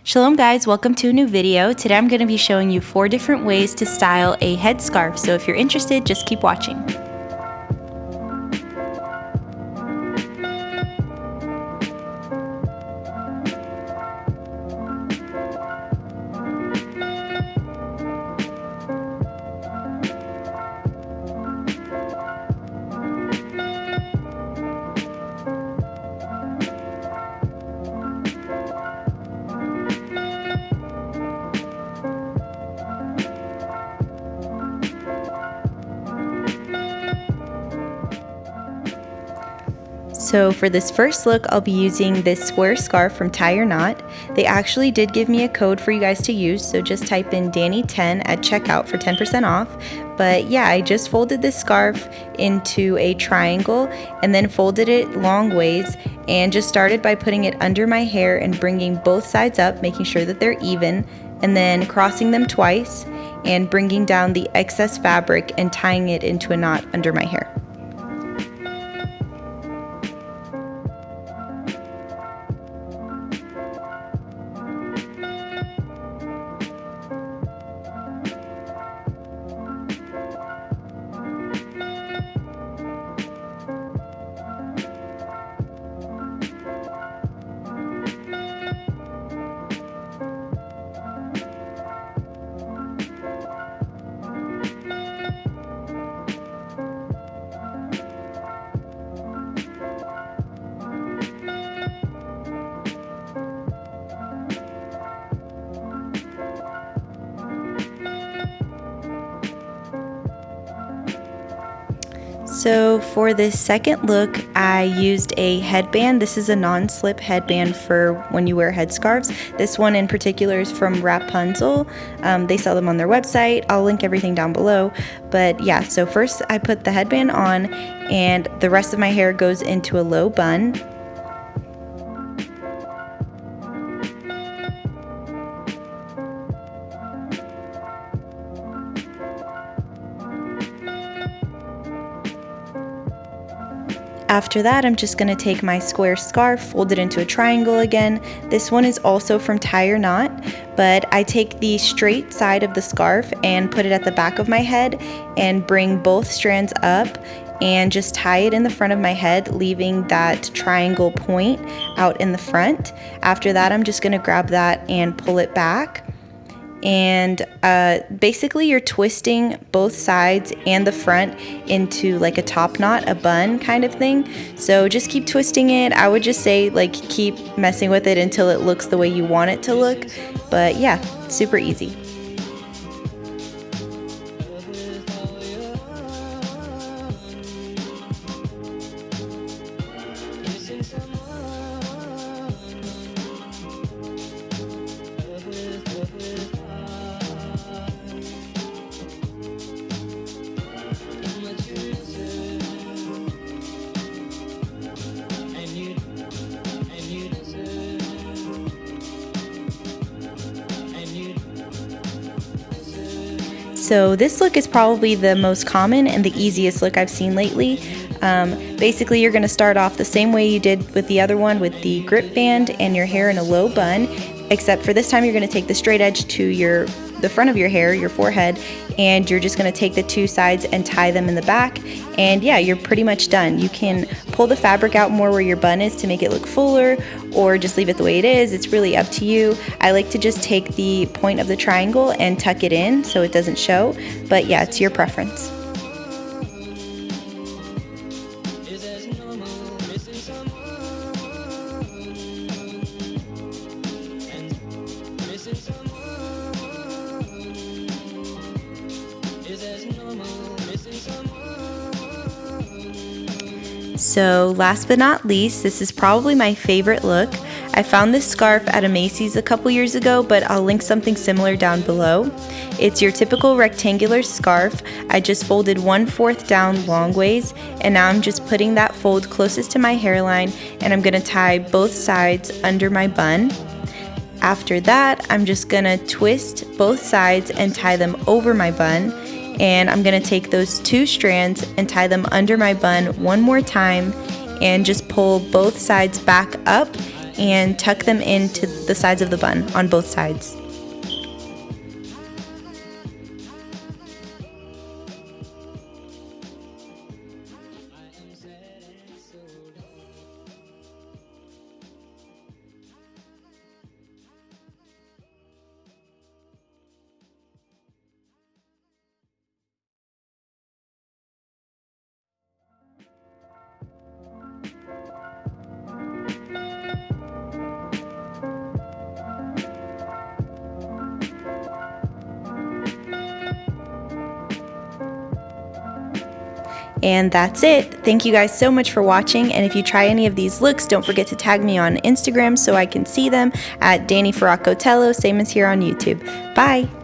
Shalom guys, welcome to a new video. Today I'm going to be showing you 4 different ways to style a headscarf, so if you're interested, just keep watching. So for this first look, I'll be using this square scarf from Tie or Knot. They actually did give me a code for you guys to use, so just type in Danny10 at checkout for 10% off. But yeah, I just folded this scarf into a triangle and then folded it long ways and just started by putting it under my hair and bringing both sides up, making sure that they're even, and then crossing them twice and bringing down the excess fabric and tying it into a knot under my hair. So for this second look, I used a headband. This is a non-slip headband for when you wear headscarves. This one in particular is from Rapunzel. They sell them on their website. I'll link everything down below. But yeah, so first I put the headband on and the rest of my hair goes into a low bun. After that, I'm just going to take my square scarf, fold it into a triangle again. This one is also from Tie or Knot, but I take the straight side of the scarf and put it at the back of my head and bring both strands up and just tie it in the front of my head, leaving that triangle point out in the front. After that, I'm just going to grab that and pull it back. And basically you're twisting both sides and the front into like a top knot, a bun kind of thing. So just keep twisting it. I would just say like keep messing with it until it looks the way you want it to look. But yeah, super easy. So this look is probably the most common and the easiest look I've seen lately. Basically, you're going to start off the same way you did with the other one with the grip band and your hair in a low bun, except for this time you're going to take the straight edge to the front of your hair, your forehead, and you're just going to take the two sides and tie them in the back. And yeah, you're pretty much done. You can pull the fabric out more where your bun is to make it look fuller, or just leave it the way it is. It's really up to you. I like to just take the point of the triangle and tuck it in so it doesn't show, but yeah, it's your preference. So last but not least, this is probably my favorite look. I found this scarf at a Macy's a couple years ago, but I'll link something similar down below. It's your typical rectangular scarf. I just folded 1/4 down long ways, and now I'm just putting that fold closest to my hairline, and I'm gonna tie both sides under my bun. After that, I'm just gonna twist both sides and tie them over my bun. And I'm gonna take those two strands and tie them under my bun one more time and just pull both sides back up and tuck them into the sides of the bun on both sides. And that's it. Thank you guys so much for watching, and if you try any of these looks, don't forget to tag me on Instagram so I can see them at Danny Farracotello, same as here on YouTube. Bye!